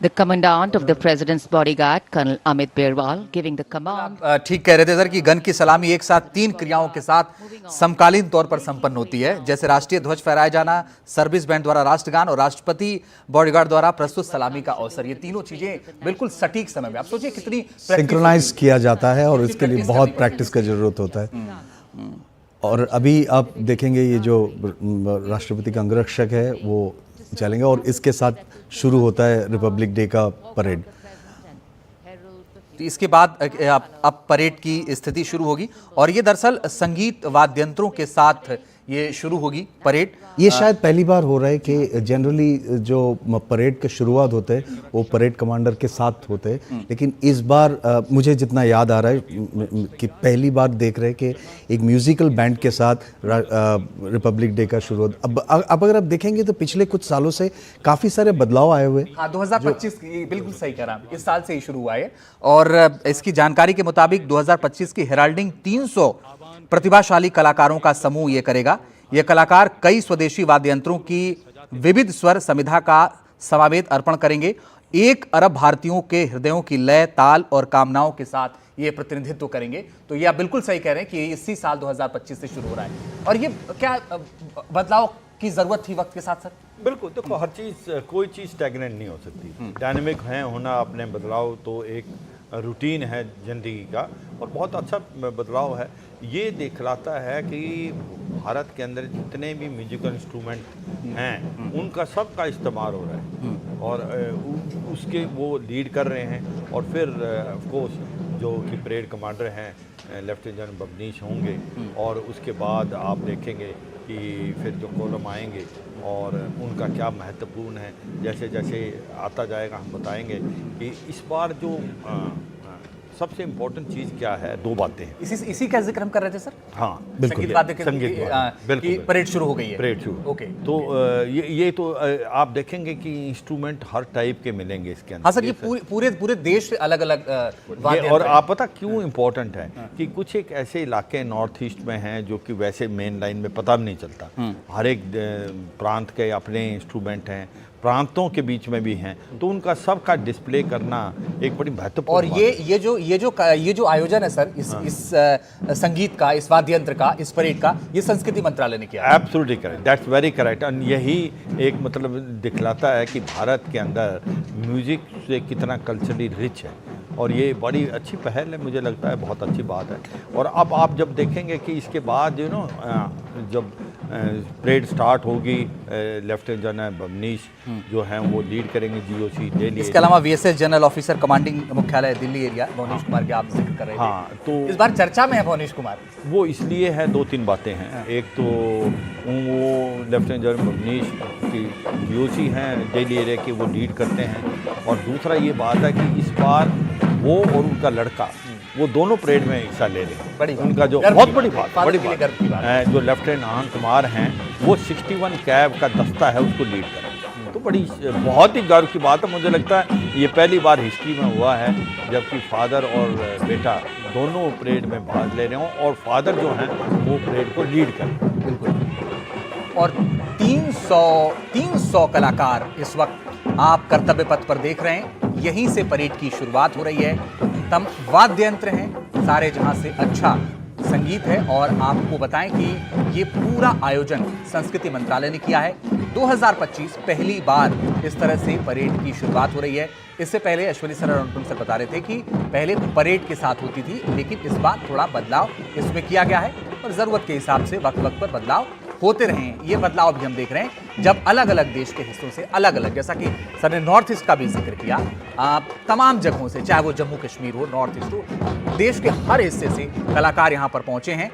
The commandant of the president's bodyguard, Colonel Amit Berwal, giving the command. ठीक कह रहे थे सर कि गन की सलामी एक साथ 3 क्रियाओं के साथ समकालीन तौर पर संपन्न होती है, जैसे राष्ट्रीय ध्वज फहराया जाना, सर्विस बैंड द्वारा राष्ट्रगान और राष्ट्रपति बॉडीगार्ड द्वारा प्रस्तुत सलामी का अवसर। ये तीनों चीजें बिल्कुल सटीक समय में, आप सोचिए कितनी सिंक्रोनाइज किया जाता है और इसके लिए बहुत प्रैक्टिस का जरूरत होता है। और अभी आप देखेंगे ये जो राष्ट्रपति का अंगरक्षक है वो चलेंगे और इसके साथ शुरू होता है रिपब्लिक डे का परेड। इसके बाद अब परेड की स्थिति शुरू होगी और ये दरअसल संगीत वाद्यंत्रों के साथ ये शुरू होगी परेड। ये शायद पहली बार हो रहा है कि जनरली जो परेड का शुरुआत होते हैं वो परेड कमांडर के साथ होते हैं, लेकिन इस बार मुझे जितना याद आ रहा है कि पहली बार देख रहे हैं कि एक म्यूजिकल बैंड के साथ रिपब्लिक डे का शुरुआत। अब अगर आप देखेंगे तो पिछले कुछ सालों से काफ़ी सारे बदलाव आए हुए। हाँ, 2025 बिल्कुल सही कह रहा हूँ, इस साल से ही शुरू हुआ है और इसकी जानकारी के मुताबिक 2025 की हेराल्डिंग 300 प्रतिभाशाली कलाकारों का समूह ये करेगा। ये कलाकार कई स्वदेशी वाद्य यंत्रों की विविध स्वर समिधा का समवेत अर्पण करेंगे। 1 अरब भारतीयों के हृदयों की लय, ताल और कामनाओं के साथ ये प्रतिनिधित्व करेंगे। तो ये आप बिल्कुल सही कह रहे हैं कि इसी साल 2025 से शुरू हो रहा है। और ये क्या बदलाव की जरूरत थी वक्त के साथ सर? बिल्कुल, देखो हर चीज़, कोई चीज़ स्टैग्नेंट नहीं हो सकती। डायनेमिक है होना अपने बदलाव तो एक रूटीन है ज़िंदगी का और बहुत अच्छा बदलाव है। ये दिखलाता है कि भारत के अंदर जितने भी म्यूजिकल इंस्ट्रूमेंट हैं उनका सब का इस्तेमाल हो रहा है और उसके वो लीड कर रहे हैं। और फिर ऑफ कोर्स जो कि परेड कमांडर हैं लेफ्टिनेंट जनरल बबनीश होंगे और उसके बाद आप देखेंगे कि फिर जो कॉलम आएंगे और उनका क्या महत्वपूर्ण है। जैसे जैसे आता जाएगा हम बताएंगे कि इस बार जो सबसे इम्पोर्टेंट चीज़ क्या है, 2 बातें हैं। इसी का जिक्र हम कर रहे थे सर। हाँ, संगीत वाद्य की परेड शुरू हो गई है। परेड शुरू, ओके। तो ये तो आप देखेंगे कि इंस्ट्रूमेंट हर टाइप के मिलेंगे इसके अंदर। हाँ सर, ये पूरे देश से अलग अलग और आप पता क्यों इम्पोर्टेंट है कि कुछ एक ऐसे इलाके नॉर्थ ईस्ट में हैं जो कि वैसे मेन लाइन में पता भी नहीं चलता। हर एक प्रांत के अपने इंस्ट्रूमेंट हैं, प्रांतों के बीच में भी हैं, तो उनका सबका डिस्प्ले करना एक बड़ी महत्वपूर्ण। और ये जो आयोजन है सर इस संगीत का, इस वाद्य यंत्र का, इस परेड का, ये संस्कृति मंत्रालय ने किया। Absolutely correct, that's very correct. और यही एक मतलब दिखलाता है कि भारत के अंदर म्यूजिक से कितना कल्चरली रिच है और ये बड़ी अच्छी पहल है, मुझे लगता है बहुत अच्छी बात है। और अब आप जब देखेंगे कि इसके बाद जब परेड स्टार्ट होगी, लेफ्टिनेंट जनरल बबनीश जो हैं वो लीड करेंगे जीओसी दिल्ली। इसके अलावा वीएसएस जनरल ऑफिसर कमांडिंग मुख्यालय दिल्ली एरिया भुवनेश कुमार के आप जिक्र कर रहे थे। हाँ, तो इस बार चर्चा में है भुवनेश कुमार। वो इसलिए है, 2-3 बातें हैं। एक तो वो लेफ्टिनेंट जनरल बबनीश की जीओसी हैं दिल्ली एरिया के, वो लीड करते हैं। और दूसरा ये बात है कि इस बार वो और उनका लड़का वो दोनों परेड में हिस्सा ले रहे हैं। उनका जो बहुत बड़ी बात है, जो लेफ्टिनेंट आनंद कुमार हैं वो 61 कैब का दस्ता है उसको लीड कर रहे हैं। तो बहुत ही गर्व की बात है। मुझे लगता है ये पहली बार हिस्ट्री में हुआ है जबकि फादर और बेटा दोनों परेड में भाग ले रहे हों और फादर जो हैं वो परेड को लीड करें। बिल्कुल। और 300 कलाकार इस वक्त आप कर्तव्य पथ पर देख रहे हैं। यहीं से परेड की शुरुआत हो रही है। तम वाद्य यंत्र हैं, सारे जहां से अच्छा संगीत है। और आपको बताएं कि ये पूरा आयोजन संस्कृति मंत्रालय ने किया है। 2025 पहली बार इस तरह से परेड की शुरुआत हो रही है। इससे पहले अश्विनी सर और अनुपम सर बता रहे थे कि पहले परेड के साथ होती थी, लेकिन इस बार थोड़ा बदलाव इसमें किया गया है और जरूरत के हिसाब से वक्त वक्त पर बदलाव होते रहे हैं। ये बदलाव भी हम देख रहे हैं जब अलग अलग देश के हिस्सों से अलग अलग, जैसा कि सर ने नॉर्थ ईस्ट का भी जिक्र किया, तमाम जगहों से, चाहे वो जम्मू कश्मीर हो, नॉर्थ ईस्ट हो, देश के हर हिस्से से कलाकार यहाँ पर पहुंचे हैं